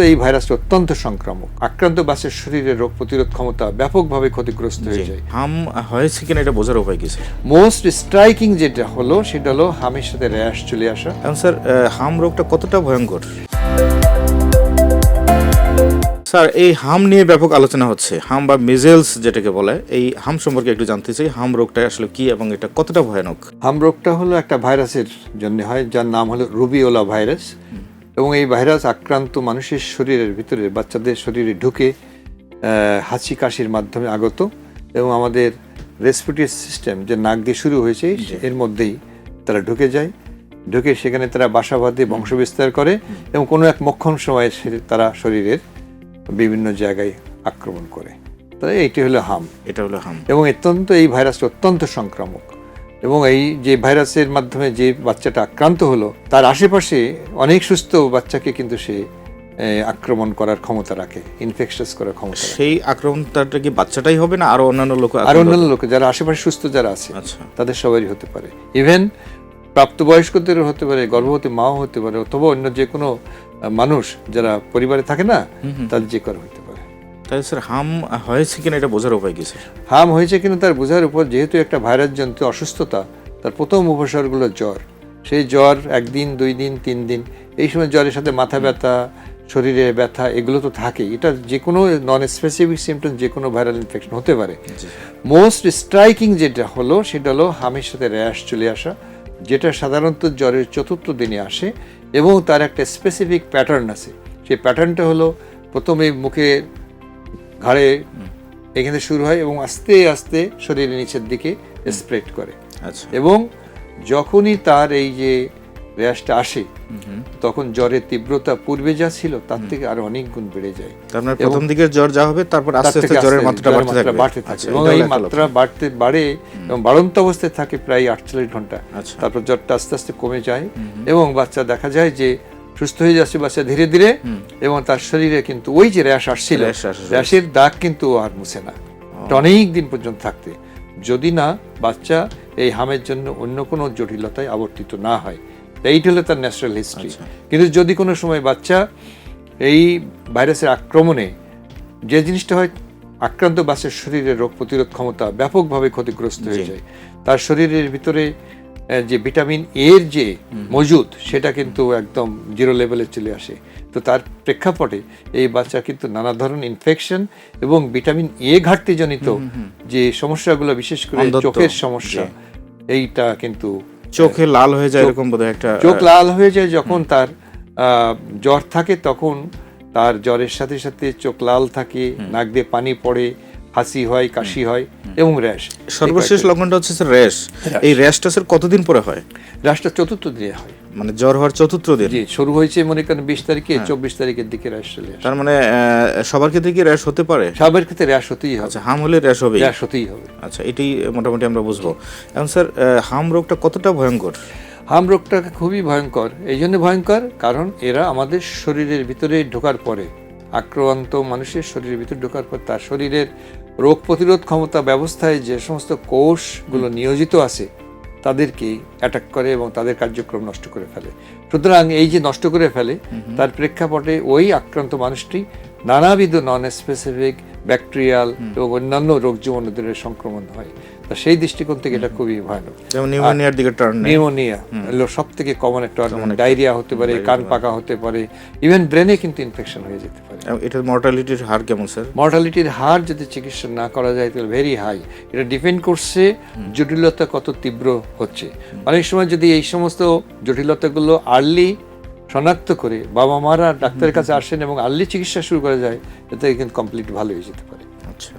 এই ভাইরাসটা অত্যন্ত সংক্রামক। আক্রান্ত বাচ্চার শরীরে রোগ প্রতিরোধ ক্ষমতা ব্যাপকভাবে ক্ষতিগ্রস্ত হয়ে যায়। হাম হয়েছে কিনা এটা বোঝার উপায় কি স্যার? মোস্ট স্ট্রাইকিং যেটা হলো সেটা হলো হামের সাথে র্যাশ চলে আসা। এখন স্যার হাম রোগটা কতটা ভয়ঙ্কর? স্যার এই হাম নিয়ে ব্যাপক আলোচনা হচ্ছে। হাম বা মিজেলস যেটাকে বলে, এই হাম সম্পর্কে একটু জানতে চাই। হাম রোগটা আসলে কি এবং এটা কতটা ভয়ানক? হাম রোগটা হলো একটা ভাইরাসের জন্য হয়, যার নাম হলো রুবিওলা ভাইরাস। এবং এই ভাইরাস আক্রান্ত মানুষের শরীরের ভিতরে, বাচ্চাদের শরীরে ঢুকে হাঁচি কাশির মাধ্যমে আগত, এবং আমাদের রেসপিরেটরি সিস্টেম যে নাক দিয়ে শুরু হয়েছে এর মধ্যেই তারা ঢুকে যায়। ঢুকে সেখানে তারা বাসা বাঁধে বংশ বিস্তার করে, এবং কোনো এক মক্ষম সময়ে তারা শরীরের বিভিন্ন জায়গায় আক্রমণ করে। তাই এইটি হলো হাম। এটা হলো হাম। এবং এই ভাইরাসটা অত্যন্ত সংক্রামক। এবং এই যে ভাইরাসের মাধ্যমে যে বাচ্চাটা আক্রান্ত হলো, তার আশেপাশে অনেক সুস্থ বাচ্চাকে কিন্তু সে আক্রমণ করার ক্ষমতা রাখে, ইনফেকশাস করার ক্ষমতা রাখে। সেই আক্রমণটা কি বাচ্চাটাই হবে না আরো অন্যান্য লোক? আর অন্যান্য লোক যারা আশেপাশে সুস্থ যারা আছে, আচ্ছা, তাদের সবারই হতে পারে। ইভেন প্রাপ্তবয়স্কদেরও হতে পারে, গর্ভবতী মাও হতে পারে, অথবা অন্য যে কোনো মানুষ যারা পরিবারে থাকে না, তাদের যে কারো হতে পারে। তাই স্যার হাম হয়েছে কিনা এটা বোঝার উপায় কি স্যার? হাম হয়েছে কিনা তার বোঝার উপর, যেহেতু একটা ভাইরাস জনিত অসুস্থতা, তার প্রথম উপসর্গগুলো জ্বর। সেই জ্বর 1 দিন 2 দিন 3 দিন, এই সময় জ্বরের সাথে মাথা ব্যথা, শরীরে ব্যথা, এগুলো তো থাকেই। এটা যে কোনো নন স্পেসিফিক সিমটম, যে কোনো ভাইরাল ইনফেকশন হতে পারে। মোস্ট স্ট্রাইকিং যেটা হলো সেটা হলো হামের সাথে র্যাশ চলে আসা, যেটা সাধারণত জ্বরের 4র্থ দিনে আসে, এবং তার একটা স্পেসিফিক প্যাটার্ন আছে। সেই প্যাটার্নটা হলো প্রথমে মুখে, ঘাড়ে এখানে শুরু হয় এবং আস্তে আস্তে শরীরের নিচের দিকে স্প্রেড করে। আচ্ছা। এবং যখনই তার এই যে র্যাশটা আসে, তখন জ্বরের তীব্রতা পূর্বে যা ছিল তার থেকে আরো অনেক গুণ বেড়ে যায়। তার মানে প্রথম দিকে জ্বর যা হবে, তারপর আস্তে আস্তে জ্বরের মাত্রা বাড়তে থাকে। এবং এই মাত্রা বাড়ে এবং বাড়ন্ত অবস্থায় থাকে প্রায় 48 ঘন্টা। তারপর জ্বরটা আস্তে আস্তে কমে যায়, এবং বাচ্চা দেখা যায় যে সুস্থ হয়ে যাচ্ছে বাচ্চা ধীরে ধীরে, এবং তার শরীরে কিন্তু ওই যে র্যাশ আসছিল, র্যাশের দাগ কিন্তু আর মুছে না অনেক দিন পর্যন্ত থাকতে, যদি না বাচ্চা এই হামের জন্য অন্য কোনো জটিলতায় আবর্তিত না হয়। এইটা হলো তার ন্যাচারাল হিস্ট্রি। কিন্তু যদি কোনো সময় বাচ্চা এই ভাইরাসের আক্রমণে, যে জিনিসটা হয়, আক্রান্ত বাচ্চার শরীরের রোগ প্রতিরোধ ক্ষমতা ব্যাপকভাবে ক্ষতিগ্রস্ত হয়ে যায়। তার শরীরের ভিতরে যে ভিটামিন এর যে মজুদ, সেটা কিন্তু একদম 0 লেভেলে চলে আসে। তো তার প্রেক্ষাপটে এই বাচ্চা কিন্তু নানা ধরনের ইনফেকশন এবং ভিটামিন এ ঘাটতি জনিত যে সমস্যাগুলো, বিশেষ করে চোখের সমস্যা, এইটা কিন্তু চোখে লাল হয়ে যায়, এরকম বোধহয় একটা চোখ লাল হয়ে যায় যখন তার জ্বর থাকে, তখন তার জ্বরের সাথে সাথে চোখ লাল থাকে, নাক দিয়ে পানি পড়ে, হাসি হয়, কাশি হয়, এবং র্যাশ। সর্বশেষ লক্ষণটা হচ্ছে স্যার র্যাশ। এই র্যাশটা স্যার কতদিন পরে হয়? র্যাশটা 4র্থ দিনে হয়, মানে জ্বর হওয়ার 4র্থ দিন। জি, শুরু হয়েছে মনে করেন 20 তারিখে, 24 তারিখের দিকে র্যাশ চলে আসে। তার মানে সবার ক্ষেত্রে কি র্যাশ হতে পারে? সবার ক্ষেত্রে র্যাশ হতেই হবে। আচ্ছা, হাম হলে র্যাশ হবে? র্যাশ হতেই হবে। আচ্ছা, এটাই মোটামুটি আমরা বুঝবো। এখন স্যার হাম রোগটা কতটা ভয়ঙ্কর? হাম রোগটা খুবই ভয়ঙ্কর। এই জন্য ভয়ঙ্কর কারণ এরা আমাদের শরীরের ভিতরে ঢোকার পরে, আক্রান্ত মানুষের শরীরের ভিতরে ঢোকার পর তার শরীরের রোগ প্রতিরোধ ক্ষমতা ব্যবস্থায় যে সমস্ত কোষগুলো নিয়োজিত আছে, তাদেরকে অ্যাটাক করে এবং তাদের কার্যক্রম নষ্ট করে ফেলে। সুতরাং এই যে নষ্ট করে ফেলে, তার প্রেক্ষাপটে ওই আক্রান্ত মানুষটি নানাবিধ নন স্পেসিফিক ব্যাকটেরিয়াল এবং অন্যান্য রোগ জীবাণুদের সংক্রমণ হয়। তা সেই দৃষ্টিকোণ থেকে এটা খুবই ভয়ানক। যেমন নিউমোনিয়ার দিকে টার্ন, নিউমোনিয়া হলো সব থেকে কমন একটা, ডায়রিয়া হতে পারে, কান পাকা হতে পারে, ইভেন ব্রেনে কিন্তু ইনফেকশন হয়ে যেতে পারে। এটার মর্টালিটির হার কেমন স্যার? মর্টালিটির হার যদি চিকিৎসা না করা যায় তাহলে ভেরি হাই। এটা ডিপেন্ড করছে জটিলতা কত তীব্র হচ্ছে। অনেক সময় যদি এই সমস্ত জটিলতাগুলো আর্লি শনাক্ত করে বাবা মারা ডাক্তারের কাছে আসেন এবং আর্লি চিকিৎসা শুরু করা যায়, এতে কিন্তু কমপ্লিট ভালো হয়ে যেতে পারে। আচ্ছা।